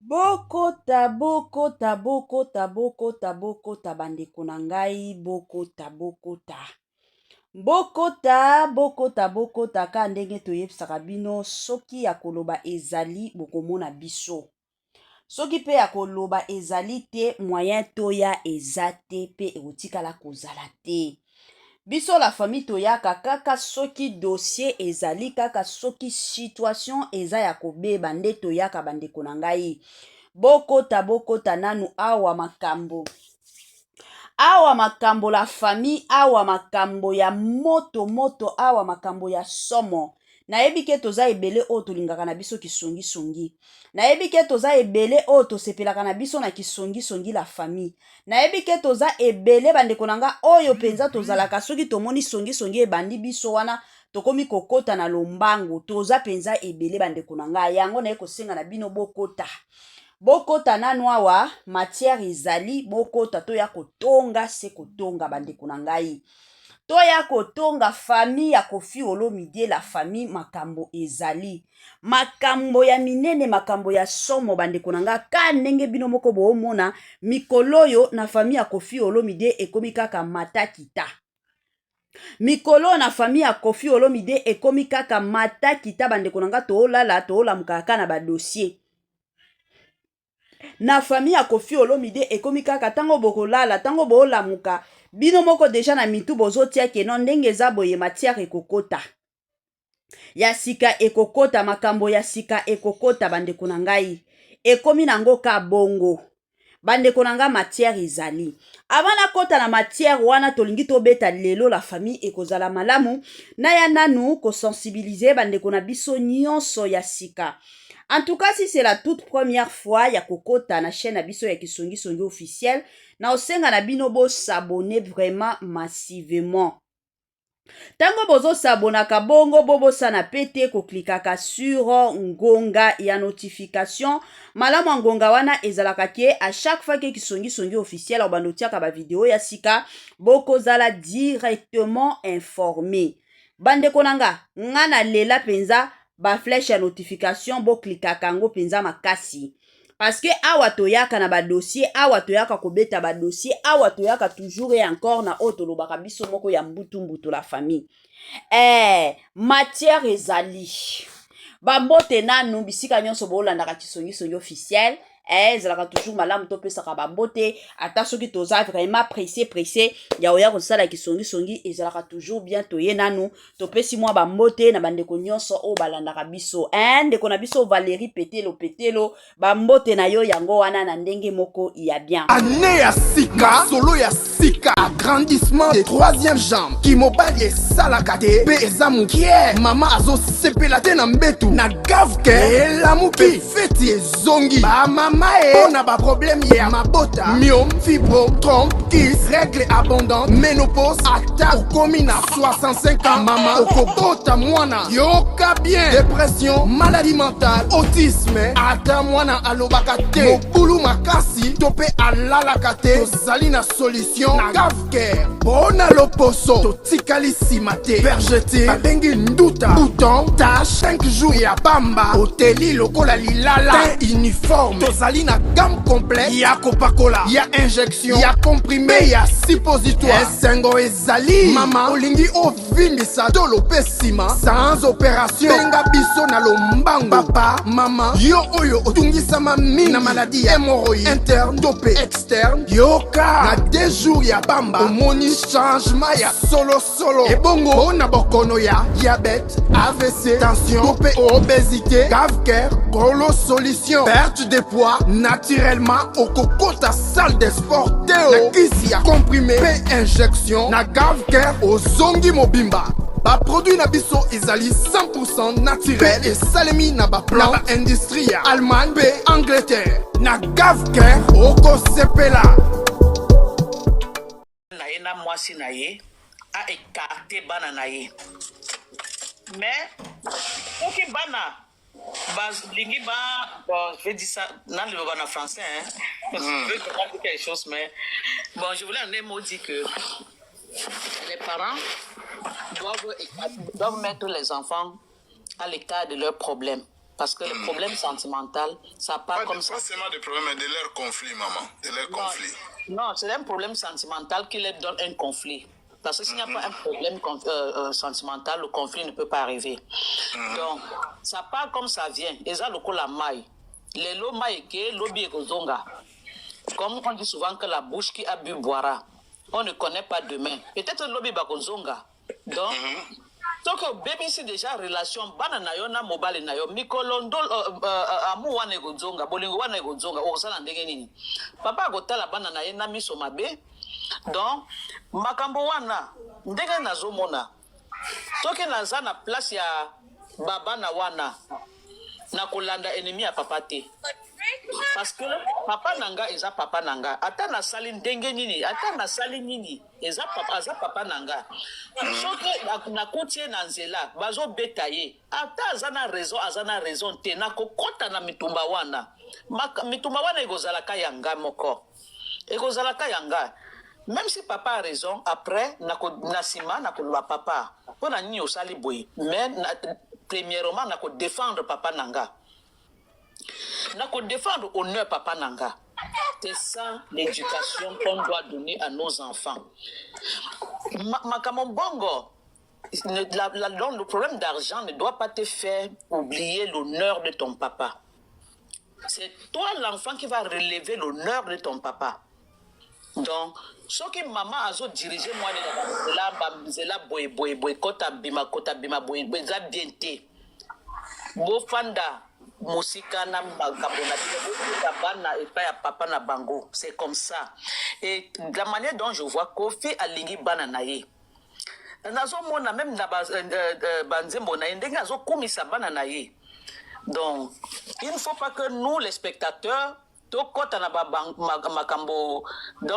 Bokota bokota bokota bokota bokota bandeko na ngai bokota bokota bokota bokota bokota ka ndenge toyebisaka bino soki ya koloba ezali bokomona biso soki pe ya koloba ezali te moyen toya eza te pe ekotikala kozala te. Biso la famille toyaka kaka soki dossier ezali kaka soki situation eza ya kobeba nde toyaka bandeko na ngai. Bokota bokota nanu awa makambo. Awa makambo la famille, awa makambo ya moto awa makambo ya somo. Nayebi ke toza ebele o tolingaka na biso kisongi songi. Nayebi ke toza ebele o tosepelaka na biso na kisongi songi la famille. Nayebi ke toza ebele bandeko na nga oyo penza tozalaka soki tomoni songi songi ebandi biso wana tokomi kokota na lombangu. Toza penza ebele bandeko na nga yango na kosenga na bino bokota. Bokota nanu awa matière ezali bokota toya kotonga se kotonga bandeko na ngai. Toya kotonga famille ya Koffi Olomide la famille makambo ezali. Makambo ya minene makambo ya somo bandeko na nga ka ndenge bino moko boomona mikoloyo na famille ya Koffi Olomide ekomi kaka matakita. Mikolo na famille ya Koffi Olomide ekomi kaka matakita bandeko na nga toolala toolamuka kaka na ba dossier. Na famille ya Koffi Olomide ekomi kaka tango bokolala tango boolamuka bino moko deja na mitu bozotia keno ndenge eza boye matière ekokota. Ya sika ekokota makambo ya sika ekokota bandeko na ngai. Ekomi nango ka bongo. Bandeko na nga matière ezali. Abana kota na matière wana tolingi tobeta lelo la famille ekozala malamu na ya nanu ko sensibiliser bandeko na biso nyonso ya sika. En tout cas, si c'est la toute première fois ya kokota na chaîne na biso ya Kisongi Songi officiel, na osenga na bino bo s'abonner vraiment massivement. Tango bozo s'abonaka bongo bobo sana pete ko klikaka sur ngonga ya notification. Malamu ngonga wana ezalaka ke à chaque fois que Kisongi Songi officiel au bandotiaka ba vidéo ya sika boko zala directement informé. Bandeko nanga ngana lela penza ba flèche ya notification bo klikaka ngo penza makasi. Parce que awa toyaka na ba dossier, awa toyaka kobeta ba dossier, awa toyaka toujours et encore na otolobaka biso moko ya mbutu la famille. Matière ezali. Ba mbote nanu bisika nyonso bolandaka Kisongi Songi officiel. Ezalaka toujours malamu topesaka ba mbote ata soki toza vraiment pressé ya oya kosala Kisongi Songi ezalaka toujours bien toye nanu topesi mwa ba mbote na bandeko nyonso o balandaka biso ndeko na biso Valérie Petelo ba mbote na yo yango wana na ndenge moko ya bien année ya sika solo ya sika agrandissement de troisième jambe kimobali esalaka te pe eza mokie mama azosepela te na mbetu na gavke elamuki feti ezongi bamama na ba problème ya mabota myome fibrome trompe kis règle abondante ménopause ata okomi na 65 ans mama okobota mwana yoka bien dépression maladie mentale autisme ata mwana alobaka te mokulu makasi to pe alalaka te tozali na solution na gavcare bona loposo totikali nsima te vergete babengi nduta bouton tache 5 jours ya pamba oteli lokola lilala uniforme tozali na gamme complète ya kopakola ya injection ya comprimé ya suppositoire esengo ezali mama olingi ovindisa tolo pe nsima sans opération benga biso na lombangu papa mama yo oyo otungisama mingi na maladi ya hémorroïde interne to pe externe yoka na 2 jours ya bamba omoni changement ya solo ebongo bona bokono ya diabète AVC tension to pe obésité gavcare golo solution perte de poids naturellement okokota salle de sport teo na kisi ya comprimé pe injection na gavcare ozongi mobimba ba produit na biso ezali 100% naturel et salemi na ba plan na ba industrie ya Allemagne pe Angleterre na gavcare okosepela na ye na mwasi na ye a écarté bana na ye mais oki bana lingi ba bon je vais dire ça dans le en français hein je veux comprendre quelque chose mais bon je voulais en un mot dire que les parents doivent mettre les enfants à l'écart de leurs problèmes Parce que le problème sentimental, ça part comme ça. Pas seulement des problèmes, mais de leur conflit, maman. De leur conflit. Non, c'est un problème sentimental qui leur donne un conflit. Parce que s'il n'y a pas un problème sentimental, le conflit ne peut pas arriver. Donc, ça part comme ça vient. Et ça, le coup, la maille. Les lots maille, l'obi et zonga. Comme on dit souvent que la bouche qui a bu boira. On ne connaît pas demain. Peut-être l'obi bakozonga. Donc, donc, bébé, c'est déjà relation. Banana yona mobile na yo. Mikolondo amu wane godzonga. Bolingo wane godzonga. Osala ndenge nini. Papa agotala banana yena miso mabe. Donc, makambo wana ndenge nazomona. Toke naza na place ya baba na wana. Na kolanda ennemi ya papa te. Parce que papa nanga eza papa nanga. Ata na sali ndenge nini, ata na sali nini, eza papa nanga. Soki na kotie na nzela, bazo beta ye. Ata azana raison te na kokota na mitumba wana. Mitumba wana ekozalaka yanga moko. Ekozalaka yanga. Même si papa a raison, après na sima na koloba papa. Pona nini osali boye. Mais premièrement na ko défendre papa nanga. Na ko défendre honneur papa nanga. C'est ça l'éducation qu'on doit donner à nos enfants. Makamobongo, le problème d'argent ne doit pas te faire oublier l'honneur de ton papa. C'est toi l'enfant qui va relever l'honneur de ton papa. Donc, ce que maman a dirigé moi la boy kota bima boy za bienté. Bofanda musika na makabona bana et pas papa na bango, c'est comme ça. Et la manière dont je vois Kofi alingi bana naye. Nazo mona même na banzembo na ndenge azo komisa bana naye. Donc, il ne faut pas que nous les spectateurs dans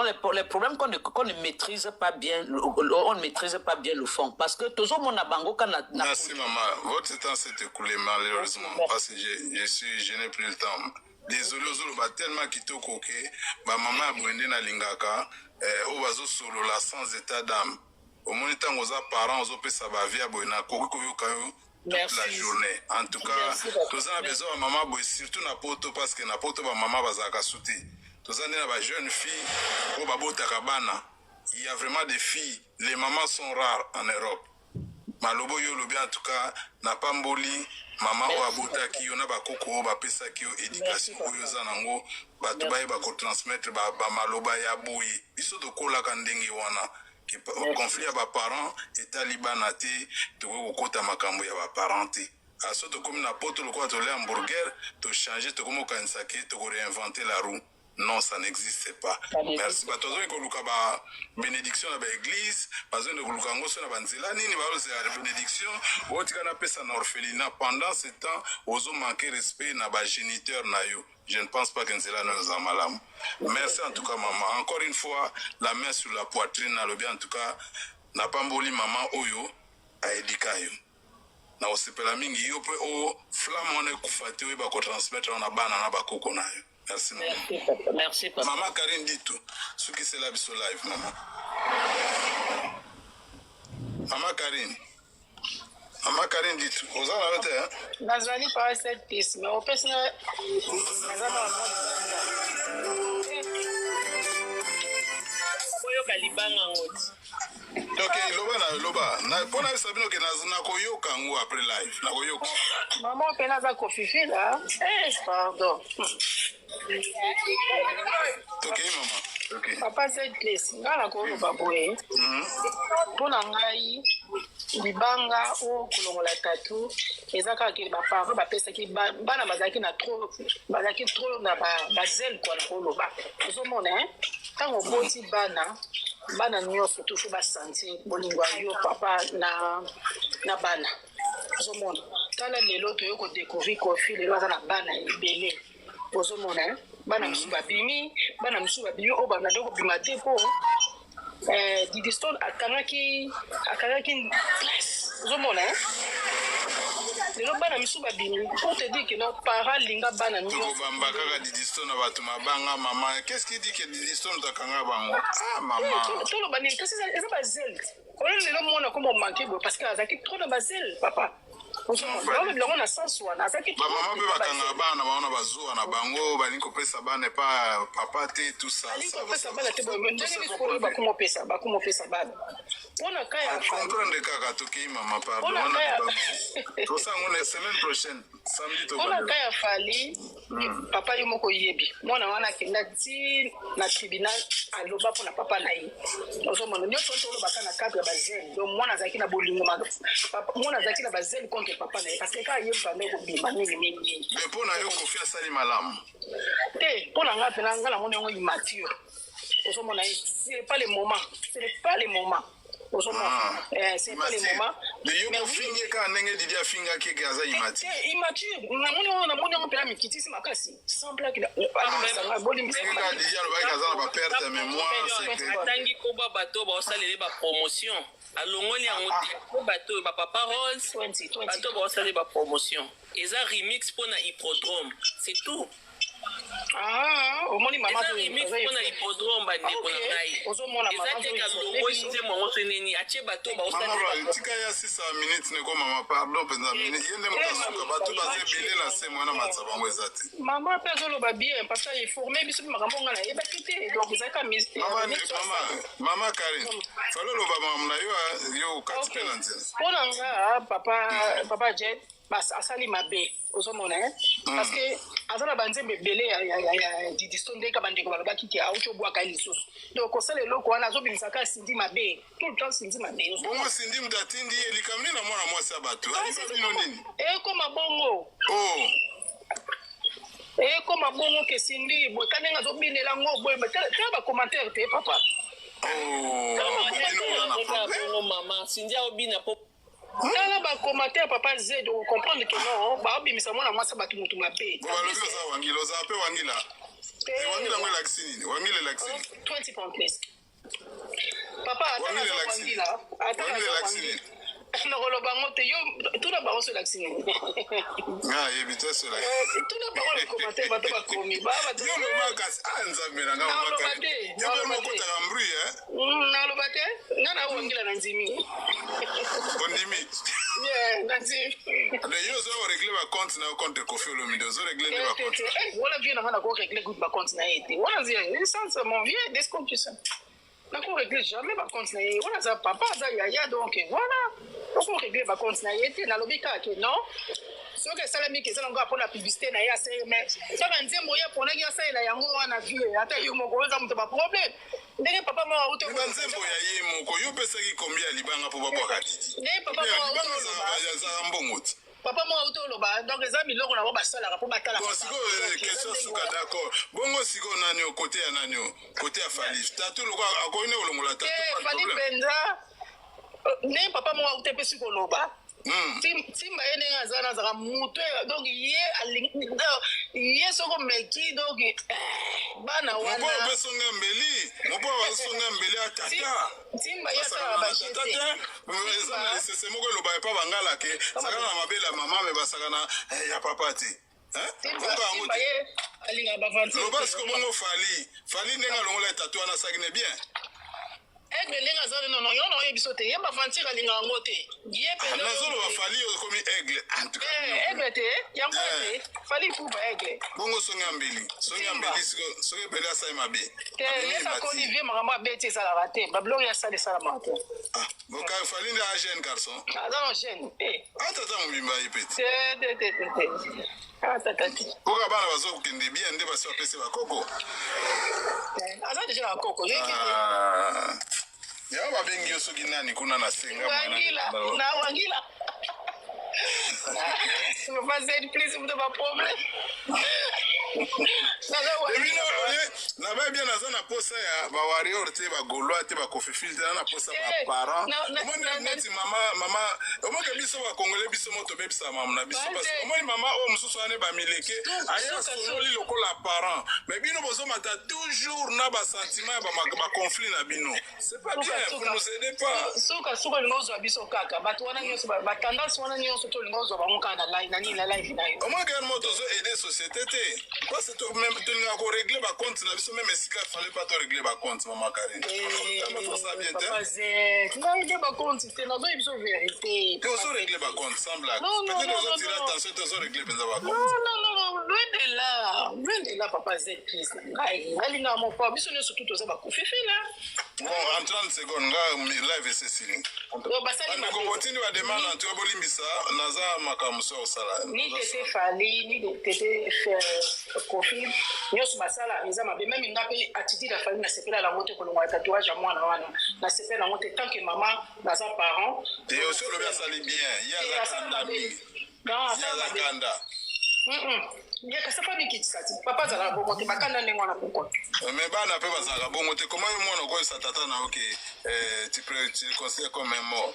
les problèmes qu'on ne maîtrise pas bien, on ne maîtrise pas bien le fond. Parce que toujours mon abango quand Merci maman, votre temps s'est écoulé malheureusement parce que je n'ai plus le temps. Désolé aux tellement quitté coquet, maman a brûlé na lingaka, au bazo solo la sans état d'âme. Au moins temps aux parents aux opé ça va via boina coco toute la journée. En tout cas, tous en besoin de maman, surtout na poto parce que na poto ba maman bazaka souti. Tous en ba jeune fille au babo takabana. Il y a vraiment des filles, les mamans sont rares en Europe. Malobo yo lobi en tout cas na pamboli maman o abota ki yo na ba koko ba pesa ki yo éducation yo zanango ba to ba ko transmettre ba maloba ya boyi. Biso to kola kandenge wana. Conflit à vos parents et talibana te to kokota makambo ya ba parents te aso to comme na poto le quoi to le hamburger to changer to comme kanisa ke to réinventer la roue. Non, ça n'existe pas. Merci. Bah, toujours que luka ba bénédiction à l'église, parce que nous luka ngoso na banzela nini ba la bénédiction, otika na pesa na orphelinat pendant ce temps, ozo manquer respect na ba géniteur na yo. Je ne pense pas que cela nous a malam. Merci en tout cas maman. Encore une fois, la main sur la poitrine na lobi en tout cas na pamboli maman oyo a edikayo. Na osepela mingi yo pe o flamme on ekufate yo ba ko transmettre na bana na ba koko na yo. Merci, maman. Merci, papa. Merci, papa. Maman Karine dit tout. Ce qui c'est là, sur live, maman. Maman Karine. Maman Karine dit tout. Vous en avez, hein? Nazali pas cette piste, mais au pire, Ok, loba na pona sabino ke na koyoka ngo après live na koyoka maman pena za kofifi là pardon ok maman ok papa cette place ngala ko lo baboye pona ngai libanga o kulongola tatu ezaka ke ba parents ba pesa ki bana bazaki na trop na ba zel kwa ko lo ba zo mona tango boti bana nyonso toujours basanti bolingwa yo papa na bana ozomona tala lelo toyo ko découvrir Kofi lelo aza na bana ebele ozomona bana musu babimi o bana doko bima te po Didi Stone akangaki place ozomona lelo bana musu babimi pour te dire que nos parents linga bana nyonso to bamba kaka Didi Stone na batu mabanga maman qu'est-ce qui dit que Didi Stone takanga bango ah maman to lo bani kasi eza bazel on lelo mona comme manquer parce que azaki trop na bazel papa bilongo na sansi wana azaki bamama mpe bakanga bana baona bazuwa na bango balingi kopesa bana epa papa te tout ça alingi kopesa bana te ndenge likolo bakomopesa bana mpona ka ya comprendre kaka tokei mama pardon tosango na semaine prochaine samedi mpona ka ya fali papa ye moko yebi mwana wana akenda ti na tribunal aloba mpona papa na ye ozomona nyonso nto olobaka na cadre ya bazeli donc mwana azalaki na bolingo mwana azalaki na bazeli contre papa na ye parce que ka ye mpanda kobima mingimingi mais mpona yo kofi asali malamu te mpona nga mpena nga namoni yango immature ozomona ye c'est pas le moment ozomona c'est pas le moment mais yo kofingi kaka ndenge didi afingaki eke aza immature namoni yango mpena mikitisi makasi semblaki didi alobaki aza na baperte ya mémoire atangi koba bato baosalele bapromotion alongoli yango te po bato bapapa rose bato baosalele bapromotion eza remix mpona hippodrome c'est tout omoni mama eza remix mpona hippodrome bandeko na ngai eza te kalongoli nze mongo so nini atie bato baosalele tika ya 6 minutes neko mama pardon mpenza minute ye nde mokasuka bato baza ebele na se mwana matsa bango eza te mama mpe azoloba bien parce que eforme biso mpe makambo nga nayebaki te donc ezalaka mama karine fali oloba makambo na yo kati mpe na nzela mpona nga papa jet asali mabe ozomona parce que aza na banzembe ebele ya didisto ndeka bandeko balobaki ke auti obwaka lisusu donc kosala eloko wana azobimisaka asindi mabe tout le temps sindi mabe bongo sindi mutu atindi ye likambo nini na mwana mwasi ya bato aliba bino nini ekoma bongo ekoma bongo ke sindi boye ka ndenge azobinela ngo boye tala bacommentaire te papa bongo mama sindi aobina po tala bacommentaire papa z comprendre que non baobimisa mwana mwasi bato motu mabe balobi oza wangila oza mpe wangila wangila ngo elakisi nini wangila elakisi nini 20 pounds please papa atala wangila elakisi nini nakoloba ngo te yo tuna bango so elakisi nini yebi te so tuna bango na commentaire bato bakomi yolobakasi nzambe na nga mokotaka mbri naloba te nga na wangila na ndimi ondimi na ndimi yo ozo oregle bacompte na yo contre Kofi Olomide ozo regle nde bacompte wana vie nanga nakoregle good bacompte na ye te wana sens mon vieux descomptusa nakoregle jamais bacompte na ye wana aza papa aza yaya donc voilà okoregle bacompte na ye te nalobi kaka ke non soki esalami ke ezala ngo apona publicité na ye aseme saka nzembo ye aponaki asalela yango wana vie ata yo moko oza moto baproblème ndenge papa moko auti nzembo ya ye moko yo opesaki kombi ya libanga mpo babwaka titi ndenge papa moko azaka mbongo ti papa moko auti oloba donc eza biloko na bo basalaka mpo batalaka sikoyo question suka d'accord bongo sikoyo nani o kote ya nani o kote ya Fali tatu loko akoki ne kolongola tatu Fali mpenza ndenge papa moko auti epesi koloba timba ye ndenge aza nazaka moto donc ye soko meki donc bana wana mopo opesonga mbeli mopo basonga mbeli atata timba ye asalaka bashete eza na lisese moko eloba epa bangala ke saka na mabele ya mama me basaka na ya papa te timba ye alingaka bavanti loba siko bongo Fali ndenge alongola etatu wana sakine bien aigle ndenge aza nono yo na oyebi so te ye bavantir alingaka yango te ye nazoloba Fali okomi aigle aigle te yango te Fali fuba aigle bongo songi ya mbeli soki ebele asali mabe te yesakoni vie makambo abe te esalaka te babiloko ye asala esalamaka te boka Fali nde a jeune garçon aza no jeune atata mobimba ye peti oka bana bazokende bien nde basi bapesi bakoko aza deja na koko yango babengi yo soki nani kuna na senga na wangila vas-y please muto ba problème nabai bien naza na posa ya bawarior te bagaulois te bakofifil te na posa baparent omoni neti mama omoke biso bakongole biso mo tobebisa mama na biso parce omoni mama oyo mosusu wane bamileke aya sololi lokola parent mais bino bozomata toujours na basentiment ya baconflit na bino c'est pas bien vous nous aidez pas suka lingo ozwa biso kaka bato wana nyonso batendance wana nyonso tolingo ozwa bango kaka na life na yo omoke mo tozo aider société te parce que tolinga koregle compte na biso même esika fallait pas to régler ba compte maman Karine. Ça bien Papa Z, non, régler ba compte, c'est non, il faut vérité. Tu os régler ba compte sans blague. Peut-être que tu as attention, tu os régler ba compte. Non, loin de là, Papa Z, please. Allez, non, mon papa, biso surtout to za ba kufefe là. Bon, en 30 secondes, live c'est sili. On continue à demander en tout cas bolimbisa naza makamuso au sala. Ni tete fali, ni tete kofi, nyos basala, eza mabe même ngape attitude la famille na sepela la moto ko ngwa tatouage à mwana wana. Na sepela la moto tant que maman naza parent. Et aussi le bien sali bien, il y a la kanda mingi. Non, il y a la kanda. Ya kasapa mikitsati. Papa zala bongo te bakanda nengo na poko. Mais bana pe bazaka bongo te comment mwana ko sa tata na OK tu considères comme un mort.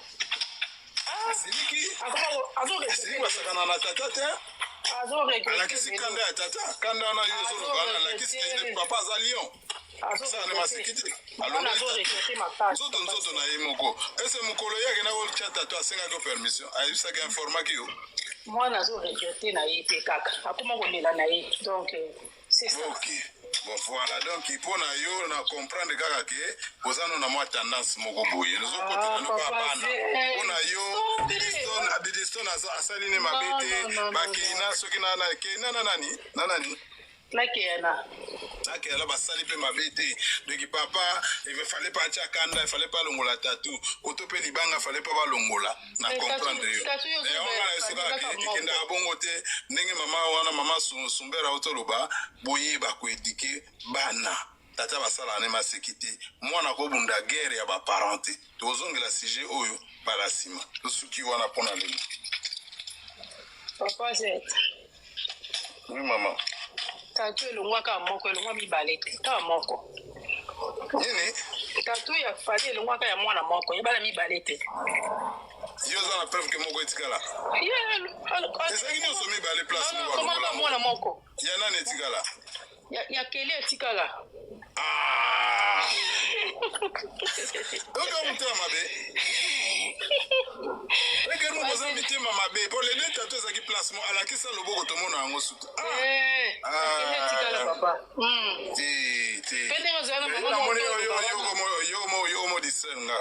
Ah, c'est qui? C'est quoi ça kana na tata te? La kisi kanda ya tata, kanda na yo zolo bana la kisi papa za lion. Ça ne m'a séquité. Alors zoto na yemoko. Est-ce mukolo yake na wol chat tata senga ko permission. Ayi ça ka informa ki yo. Moi nazo regretter na yé kaka. Akoma kolela na yé. Donc c'est ça. OK. Bon voilà donc il faut na yo na comprendre kaka ke kozano na moi tendance moko boye. Nous ko tuna no pa bana. Ona yo Bidiston asali ne mabete bakina soki na kina nani Nakela basali pe mabete donc papa il fallait pas acha kanda il fallait pas longola tatou koto pe libanga fallait pas balongola na comprendre yo et on a esoka ke kenda bongo te ndenge mama sumbera otoloba boye ba ko éduquer bana tata basala ne masekité mwana ko bunda guerre ya ba parenté tozongela sujet oyo bala sima tosuki wana pona lelo papa c'est oui maman tatu elongwa ka moko elongwa mibale te ta moko nini tatu ya fali elongwa ka ya mwana moko yebala mibale te yo za na preuve ke moko etikala ezaki nyonso mibale place mwana moko ya nani etikala ya kele etikala oka mutema mabe eke mokoza mitema mabe po lelo tatu ezaki place mo alakisa loboko tomona yango sutu yo mo disenga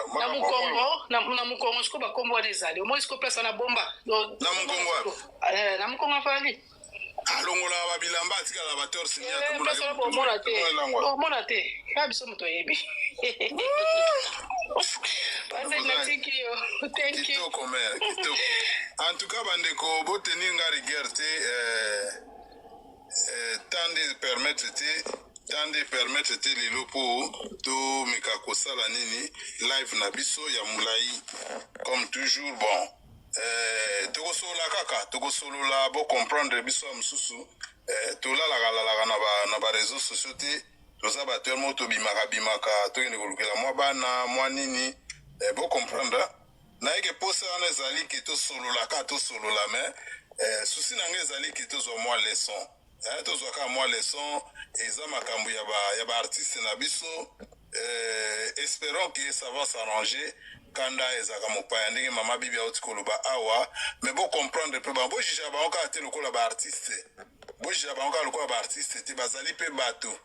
na mukongo siko bakombo wana ezali omoi siko place wana bomba na mukongo afali alongola babilamba atikala batorsi omona te ya biso moto oyebi kitoko mere kitoko en tout cas bandeko botenir nga rigueur te tant de permettre te lelo po to meka kosala nini live na biso ya mulai comme toujours bon tokosolola kaka tokosolola bo comprendre biso ya mosusu tolalaka na ba réseaux sociaux te toza bato mo tobimaka tokende kolukela mwa bana mwa nini bo comprendre nayeke posa wana ezali ke tosololaka tosolola mais susi na ngai ezali ke tozwa mwa leçon tozwaka mwa leçon eza makambo ya baartiste na biso espérons que ça va s'arranger kanda ezaka mopaya ndenge mama bibi auti koloba awa mais bo comprendre mpe bojija bango kaka te lokola baartiste bojija bango kaka lokola baartiste te bazali mpe bato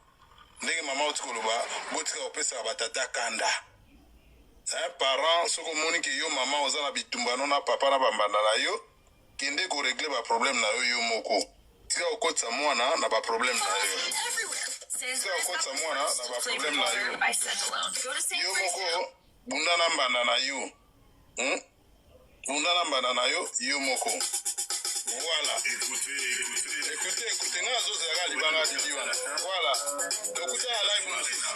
ndenge mama auti koloba botika kopesaka batata kanda parent soki omoni ke yo mama oza na bitumbano na papa na bambanda na yo kende koregle baproblème na yo moko tika kokotisa mwana na baproblème na yo tika kokotisa mwana na baproblème na yo moko bunda na mbanda na yo bunda na mbanda na yo yo moko voilà écoutez nga azozalaka libanga didi wana voilà tokuta ya live mosusu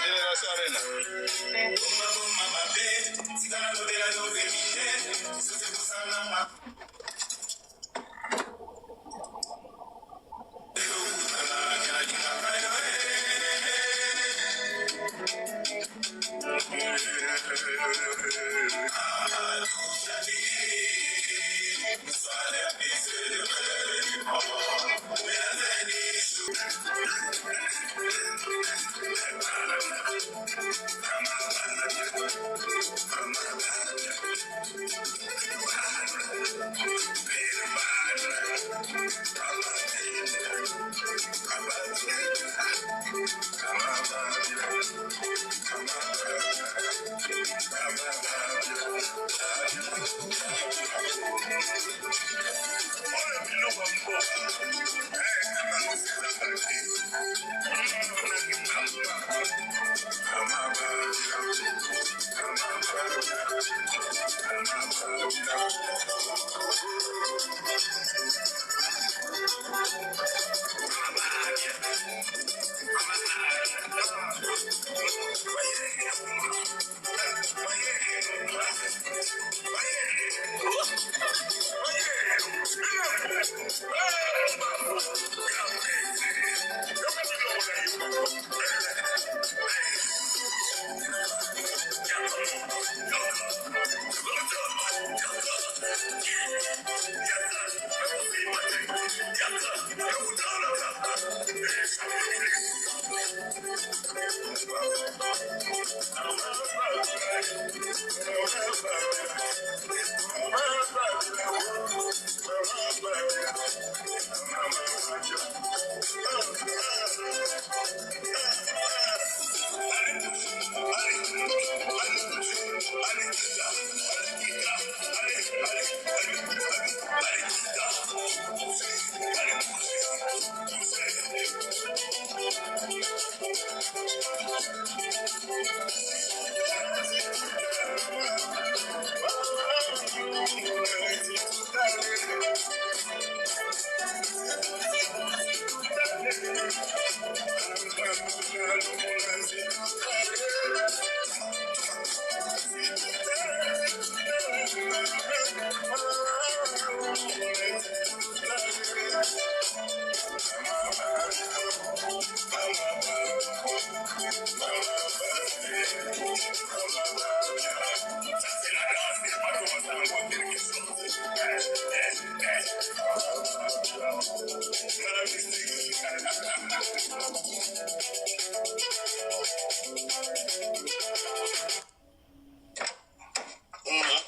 génération arena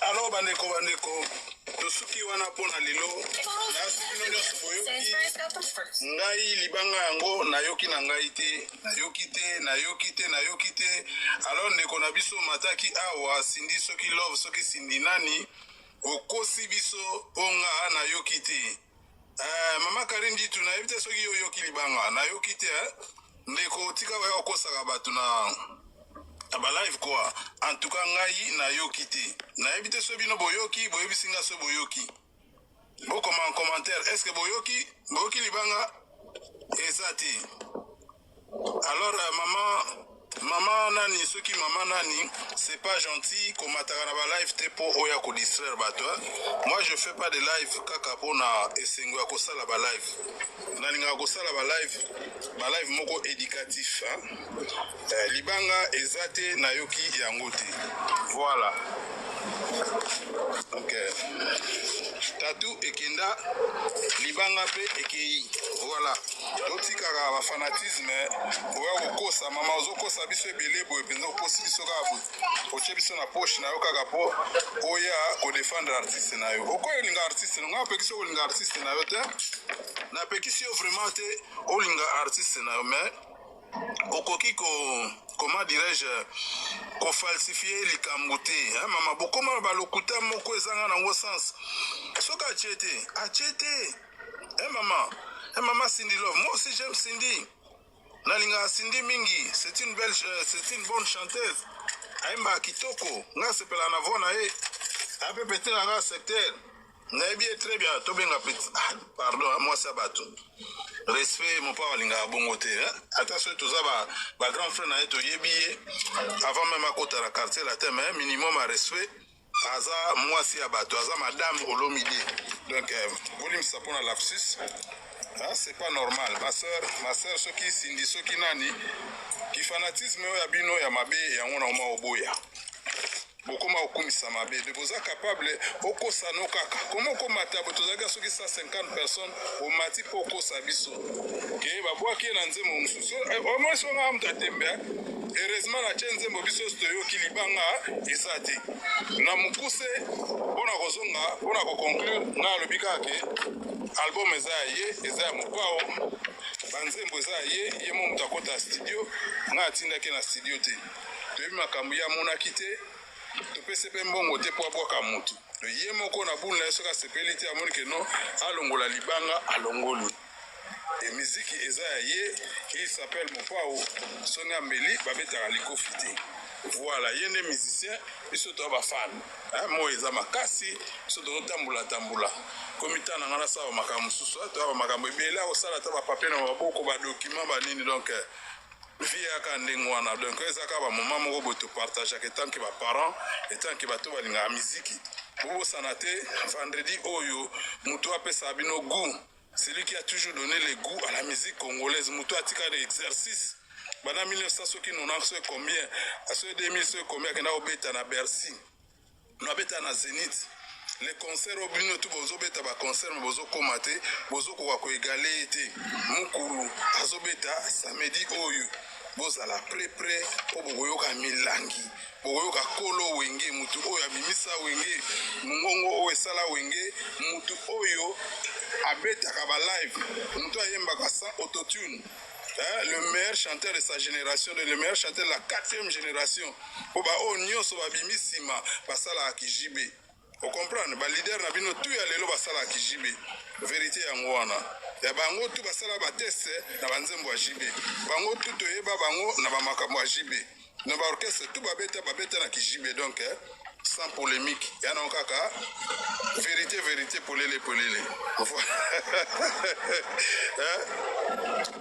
Alors bandeko tosuki wana mpona lelo nasuki no nyonso boyoki ngai libanga yango nayoki na ngai te nayoki te alors ndeko na biso mataki awa sindi soki love soki sindi nani okosi biso ponga nayoki te mama Karindi tu nayebi te soki yoyoki libanga nayoki te ndeko tika waya okosaka bato na live quoi en tout cas ngai nayoki te nayebi te so bino boyoki boyebisi nga so boyoki bokoma en commentaire est-ce que boyoki libanga eza te alors mama nani soki mama nani c'est pas gentil komataka na ba live te po oya ko distraire bato moi je fais pas de live kaka pona esengo ya kosala ba live nalinga kosala ba live moko éducatif libanga eza te nayoki yango te voilà donc tatu ekenda libanga pe ekei voilà totikaka ba fanatisme oya kokosa mama ozokosa biso ebele boye mpenza okosi biso kaka boye otie biso na poche na yo kaka po oya kodefendre artiste na yo okoyolinga artiste nga apekisi okolinga artiste na yo te napekisi yo vraiment te olinga artiste na yo mais okoki comment dirais-je kofalsifie likambo te mama bokoma na balokuta moko ezanga nango sens soki atie te mama Cindy Love moi aussi j'aime Cindy nalinga Cindy mingi c'est une bonne chanteuse aimba kitoko nga sepela na vo na ye ape pete na nga secteur nayebi ye très bien tobenga petit pardon moi ça bato respect mon papa linga bongo te ata so toza ba grand frère na ye toyebi ye avant même akota la quartier la thème minimum à respect aza mwasi ya bato aza madame Olomide donc bolimisa mpona lapsus c'est pas normal ma sœur soki sindi soki nani ki fanatisme oyo ya bino ya mabe yango na oma oboya bokoma okumisa mabe de boza capable okosa no kaka komo komata bo tozaka soki 150 personnes omati po okosa biso ke babwaki na nzembo mosusu omoi songa mutatembe heureusement na tie nzembo biso toyoki libanga eza te na mokuse mpona kozonga mpona koconclure nga alobi kaka ke album eza ya ye eza ya mopao banzembo eza ya ye mo moto akota studio nga atindaki na studio te toyebi makambo ye amonaki te topesi mpe mbongo te po abwaka motu ye moko na bulu na ye soki asepeli te amoni ke no alongola libanga alongoli emiziki eza ya ye il s'appelle mopao soni ambeli babetaka likofi te voilà ye nde musicien biso toya bafane mo eza makasi biso tozotambola komita na nga nasala makambo mosusu toya bamakambo ebele akosala ata bapapie na maboko badocument banini donc vie yaka ndenge wana donc ezaka bamoma moko boye topartageaka etanke baparent etanke bato balingaka miziki bobosana te vendredi oyo moto apesaka bino goût celui qui a toujours donné le goût à la musique congolaise moto atika de exercice bana 1900 soki 90 soki combien asoki 2000 soki combien akenda kobeta na Bercy nabeta na Zénith les concerts au bino tout bozobeta ba concert mais bozokoma te bozokoka koegale te mokulu azobeta samedi oyo bozala pré po bokoyoka milangi bokoyoka kolo wenge mutu oyo abimisa wenge mongongo oyo esala wenge mutu oyo abetaka ba live mutu ayembaka sans autotune le meilleur chanteur de sa génération, le meilleur chanteur de la 4e génération. Oba o nyonso babimisima basala kijibe. Vous comprenez? Ba leader na bino tout ya lelo basala kijibe. Vérité yango wana. Ya bango tout basala ba test na banzembo ya jibe. Bango tout toyeba bango na ba makambo ya jibe. Na ba orchestre tout babeta na kijibe donc sans polémique. Ya na kaka vérité polele.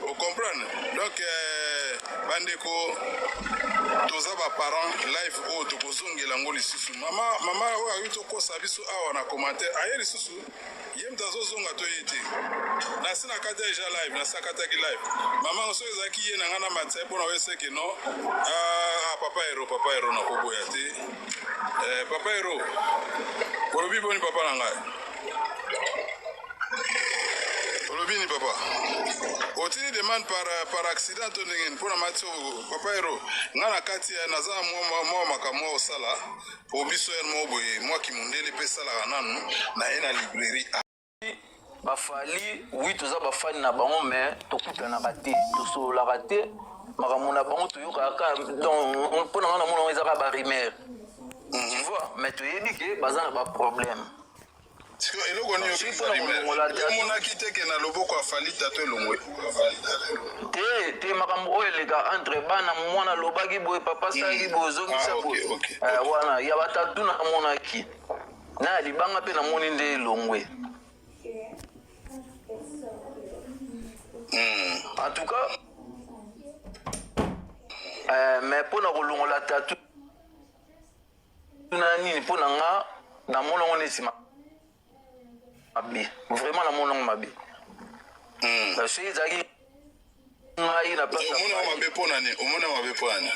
Vous comprenez? comprendre. Donc bandeko toza ba parents live o to kozongela ngo lisusu. Mama o ayi to kosa biso awa na commentaire. Aye lisusu. Yem tazo zonga to yete. Na sina kata déjà live, na sakata ki live. Mama oso ezaki ye na ngana matse pona wese ke no. Papa hero na koboya te. Papa hero. Kolobi boni papa na ngai. Olobini papa. Otini demande par accident to ndenge mpona matio papa hero. Ngana kati ya naza mwa makamwa osala. Po biso yer mo boye mwa kimundele pe sala nanu na ena librairie. Bafali oui toza bafani na bango mais tokutana bate tosololaka te makambo na bango toyokaka donc mpona nga na mona ezaka barimaire tu vois mais toyebi ke baza na baproblème eloko niomonaki teke na loboko afali tato elongwe te makambo oyo eleka entre bana mwana alobaki boye papa salaki boye ozongisa boye wana ya batatu namonaki na ya libanga mpe namoni nde elongwe. En tout cas, mais pour nous rouler la tatu, nani pour nga na mon on est vraiment na mon mabi. Parce que zaki ngai na place. Omona mabe pona ni, omona mabe pona.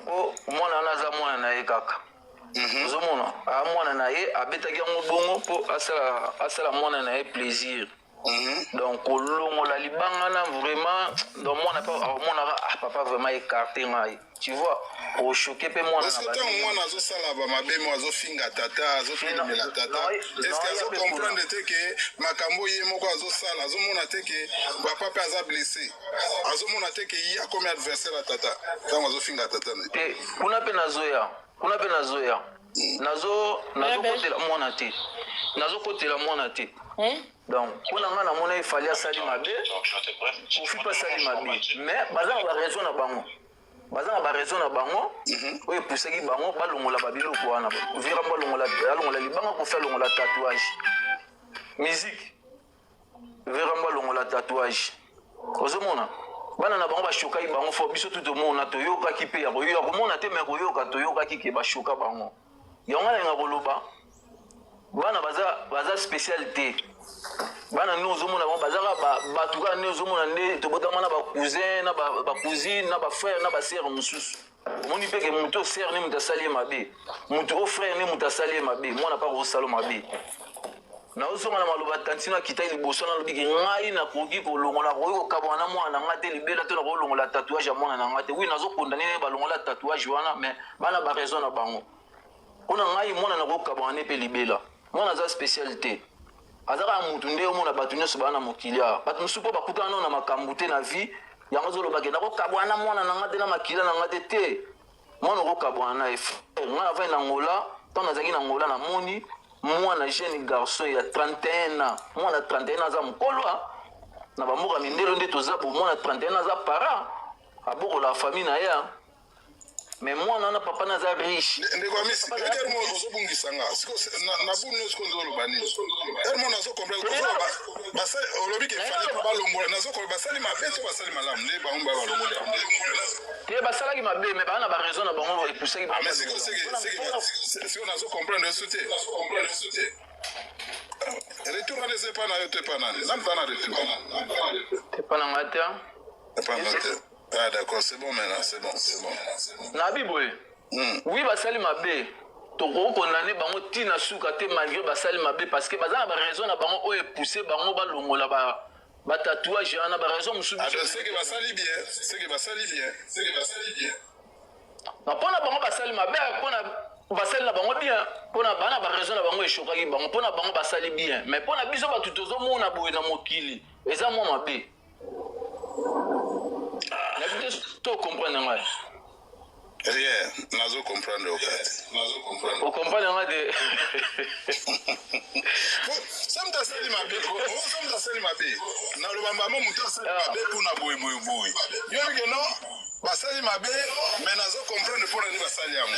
Oh, mwana naza mwana na ekaka. Ozomona mwana na ye abetaki yango bongo mpo asala mwana na ye plaisir. Donc kolongola libanga na vraiment donc mwana pa omonaka papa vraiment écarté ngai tu vois pour choquer pe mwana na ba mwana azosala ba mabe mo azofinga tata azofinga tata est-ce que azo comprendre te que makambo ye moko azosala azomona te que papa pe aza blessé azomona te que ya comme adversaire tata tant azofinga tata te kuna pe nazoya nazo kotela mwana te nazo kotela mwana te donc kuna nga namona ifali asali mabe ofi pa sali mabe mais bazanga ba raison na bango oyo epusaki bango balongola babiloko wana vira balongola libanga kofi alongola tatouage musique vira balongola tatouage ozomona bana na bango bashokaki bango fo biso tout omona toyokaki mpe ya komona te me koyoka toyokaki ke bashoka bango yango alenga koloba bana baza spécialité bana nous ozomona bango bazaka bato kaka nde ozomona nde tobotama na bacousin na bacousine na bafrère na basere mosusu omoni mpe ke moto osere nde moto asali ye mabe moto ofrère nde moto asali ye mabe mwana mpa kosala mabe naozonga na maloba tantino akitai liboso nalobi ke ngai nakoki kolongola koki kokabwana na mwana na nga te libela to nakolongola tatouage ya mwana na nga te wi nazokondane ne balongola tatouage wana mais bana baraison na bango mpona ngai mwana nakokabwana ne mpe libela mwana aza spécialité azaka mutu nde omona bato nyonso bana mokili awa bato mosusu mpo bakutana nano na makambo te na vie yango ozolobake nakokabwana mwana na nga te na makila na nga te mwana okokabwana na efrère ngai avai na ngola ntango nazalaki na ngola namoni mwana jeune garçon ya 31 ans mwana 31 ans aza mokolwa na bamboka mindelo nde toza po mwana 31 ans aza para abokola famille na ye mais mwana wana papa naza riche ndeko amisi etermo ozobungisa nga na buni nyonso kondo oloba nini termo nazokomprendre olobi ke fale mpo balongola nazokomprendre basali mabe to basali malamu nde bango baya balongola te basalaki mabe me baa na baraison na bango epusaki siko nazokomprendre eso te retour wana eza epa na yo to epa nani nani tana retour epa na nga te epa na te. Ah d'accord, c'est bon maintenant, c'est bon. Nabi boy. Oui, basali mabe. Toko condamné bango tina suka te malgré basali mabe parce que bazana ba raison na bango o pousser bango ba longola ba tatouage na ba raison musubi. Ah c'est que basali bien. Na pona bango basali mabe pona basali na bango bien. Pona bana ba raison na bango e chokaki bango pona bango basali bien. Mais pona biso ba tutozo mona boye na mokili. Eza mo mabe. Tu comprends rien, nazo comprendre au fait. Vous comprenez de Samta sali mabe, samta sali mabe. Na lo bamba mo muta sali mabe pour boy. Yo que non, basali mabe, mais nazo comprendre pour ni basali amu.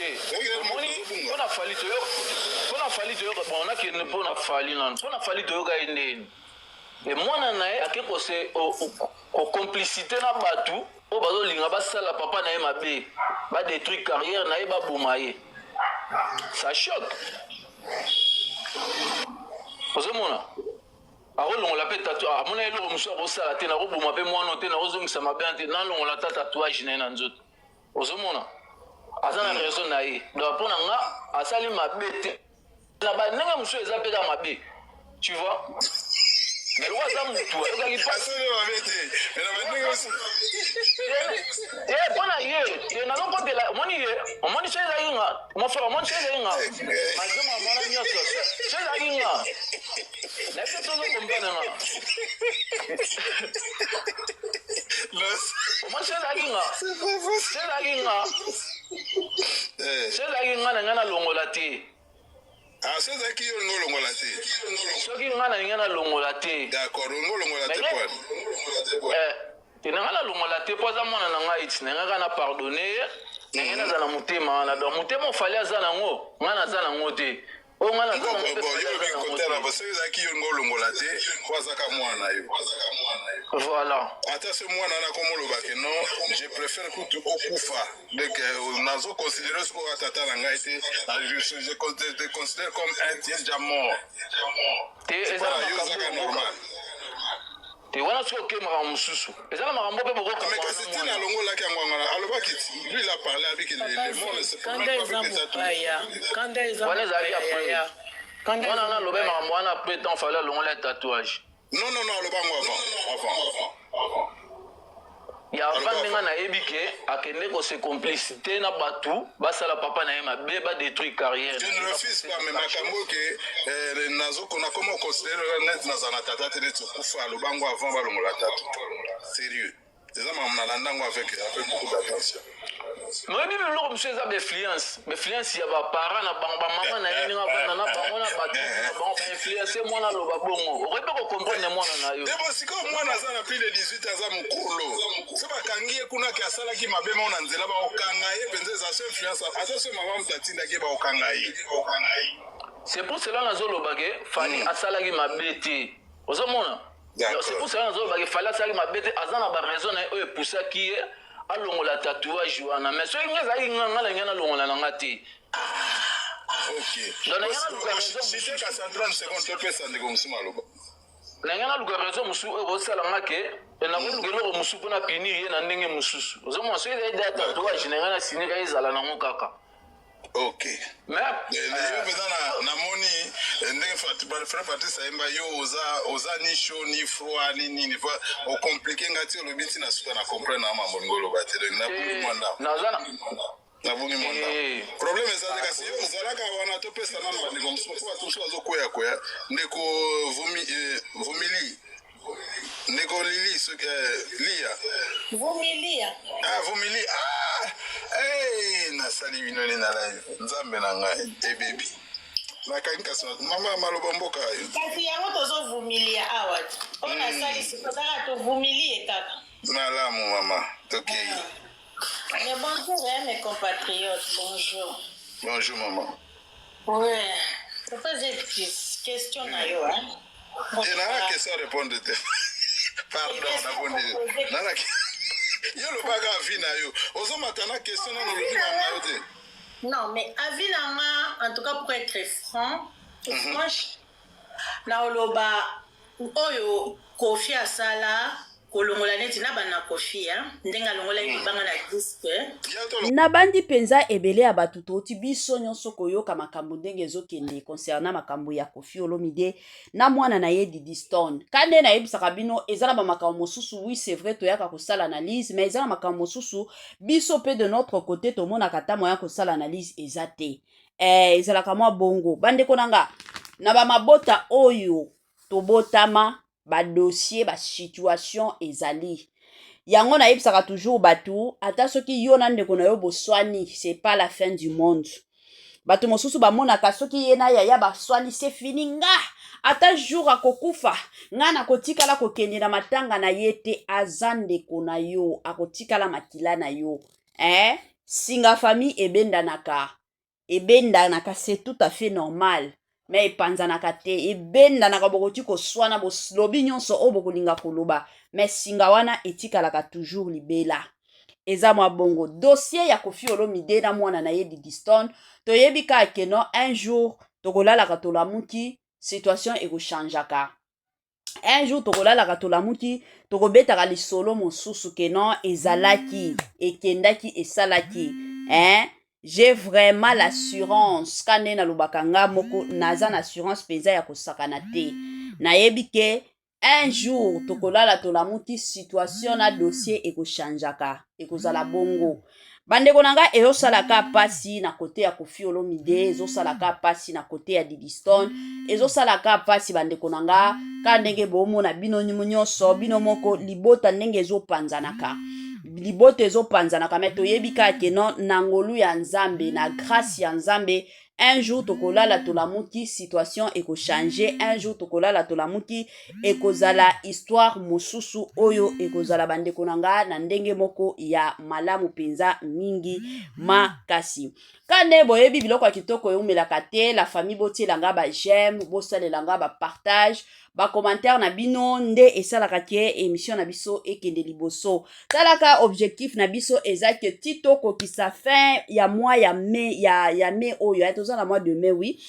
te omoni mpona fali toyoka bon nakende mpona fali nano mpona fali toyoka ye ndeni e mwana na ye ake kocomplicité na bato oyo bazolinga basala papa na ye mabe badétruire carrière na ye baboma ye ça choque ozomona akolongola mpe amona eloko mosusu akosala te nakoboma mpe mwana te nakozongisa mabe te nalongola ta tatouage na ye na nzoto ozomona aza na raison na ye donc mpo na nga asali mabe te na bandenge mosusu eza mpe ka mabe tu vois mais loko aza motu ayokaki mpo na ye nazokotela omoni so ezalaki nga mofara omoni so ezalaki nga mazema mwana nyonso so ezalaki nga na mpe tozokompane nga omoni so ezalaki nga na ngai nalongola te sezaki yo lingo longola te soki nga na linga nalongola te d'accord lingo longola te te na nga nalongola te mpo aza mwana na ngai iti na nga kaka na pardonne ye na ngai naza na motema wana donc motema ofali aza nango nga naza nango te oyo nga naza nango soki ezalaki yo lingo olongola te po azaka mwana yo voilà ata so mwana wana komolobake non je préfère kutu okufa donc nazoconsidere soko kaka tata na ngai te je te considère comme un déjà mort te eza na makambo te wana soki okemaka mosusu eza na makambo mpe bokokasi ntina alongolaki yango ngana alobaki lui il a parlé abiki le monde ne se wana ezalaki après wana wana alobe makambo wana après temps fallait alongola tatouage non alobango avant ya avant ndenge nayebi ke akende kose complicité na bato basala papa na ye mabe badétruire carrière je ne refuse pas mais makambo ke nazokona koma oconsidere neti naza na tata te neti okufa alobango avant balongola tata sérieux eza makambo nalandango avec beaucoup d'attention moyebi biloko mosusu eza bainfluence ya baparent na bango bamama na ye ndenge avanda na bango na bato na bango bainfluence mwana aloba bongo okoki mpe kocomprendre mwana na yo debo sikoyo mwana aza na plus de 18 aza mokolo so bakangi ye kunaki asalaki mabe mao na nzela baokanga ye mpenza eza so influence ata so mama moto atindaki ye baokanga ye c'est pour cela nazoloba ke fali asalaki mabe te ozomona c'est pour cela nazoloba ke fali asalaki mabe te aza na baraison na ye oyo epusaki ye alongola tatouage wana mais soki nga ezalaki nga na ngai nalongola na nga te na ngai naluka raison mosusu oyo kosalanga ke nakoluka eloko mosusu mpo na punir ye na ndenge mosusu ozomona soki ezali da tatouage na ngai nasinika ezala nango kaka ok yo mpenza namoni ndenge frère Patrice ayemba yo oza ni chaud ni froid ni nini ocomplike nga ti olobi ntina suka na comprendre na mambo lingo oloba te donc nabungi mwanda problème eza te kasi yo ozalaka wana topesa nano bandeko mosusu mpo bato mosusu bazokwea ndeko vumili ndeko lili lia vumili nasali binoni na live nzambe na ngai ebebi nakangi kasi mama maloba mboka yo kasi yango tozovumilia awa oyo nasalisi tozaka tovumilie kaka nalamu mama tokei mais bonjour mes compatriotes bonjour maman ouais ça faisait question na yo nana question répondre te pardon nabondi nana yo lobaka avi na yo ozomata na question nano olobi na yo te non mais avis na nga en tout cas pour être franc franche na oloba oyo Kofi asala kolongola neti na bana Kofi ndenge alongola libanga na disque nabandi penza ebele ya bato toti biso nyonso koyoka makambo ndenge ezokende concernant makambo ya Kofi Olomide na mwana na ye Diddy Stone kande nayebisaka bino eza na bamakambo mosusu oui c'est vrai toyaka kosala analyse mais eza na makambo mosusu biso pe de notre côté tomonaka ta moya kosala analyse eza te ezalaka mwa bongo bandeko nanga na bamabota oyo tobotama badossier basituation ezali yango nayebisaka toujours bato ata soki yo na ndeko na yo boswani c'est pas la fin du monde bato mosusu bamonaka soki ye na yaya baswani c'est fini nga ata jour akokufa nga nakotikala kokende na matanga na ye te aza ndeko na yo akotikala makila na yo singa famille ebendanaka c'est tout à fait normal mais epanzanaka te ebendanaka bokoti koswana bolobi nyonso oyo bokolinga koloba mais singa wana etikalaka toujours libela eza mwa bongo dossier ya Koffi Olomide na mwana na ye Didiston toyebi kaka keno un jour tokolalaka tolamuki situation ekochangeaka un jour tokolalaka tolamuki tokobetaka lisolo mosusu keno ezalaki ekendaki esalaki j'ai vraiment l'assurance kande nalobaka nga moko naza na assurance penza ya kosakana te nayebi ke un jour tokolala tolamuki situation na dossier ekochangeaka ekozala bongo bandeko na nga ezosalaka pasi na kote ya Koffi Olomide ezosalaka pasi na kote ya Didiston ezosalaka pasi bandeko na nga ka ndenge bomona bino nyonso bino moko libota ndenge ezopanzanaka libota ezopanzanaka me toyebi kaka keno na ngolu ya Nzambe na grâce ya Nzambe un jour tokolala tolamuki situation ekochange un jour tokolala tolamuki ekozala histoire mosusu oyo ekozala bandeko na nga na ndenge moko ya malamu penza mingi makasi kande boyebi biloko ya kitoko eumelaka te la famille botielanga ba j'aime bosalelanga ba partage ba commentaire na bino nde esalaka ke émission na biso ekende liboso talaka objectif na biso ezake titoko kisa fin ya mois ya mai ya mai oyo toza na mois de mai oui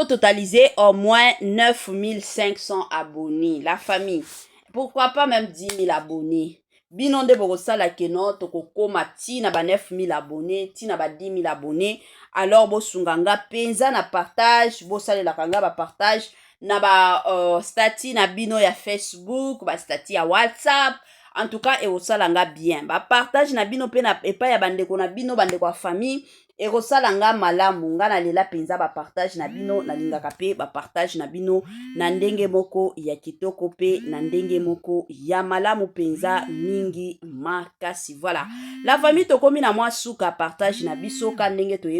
totaliser au moins 9500 abonnés la famille pourquoi pas même 10 000 abonnés bino nde bokosala keno tokokoma tina ba 9000 abonnés tina ba 10 000 abonnés alors bosunganga penza na partage bosalelaka nga ba partage na ba stati na bino ya Facebook ba stati ya WhatsApp en tout cas eosalanga bien ba partage na bino pe na epa ya bandeko na bino bandeko ya famille erosalanga malamu nga na lela penza ba partage na bino na lingaka pe ba partage na bino na ndenge moko ya kitoko pe na ndenge moko ya malamu penza mingi makasi voilà la famille tokomi na mwa suka partage na biso ka ndenge to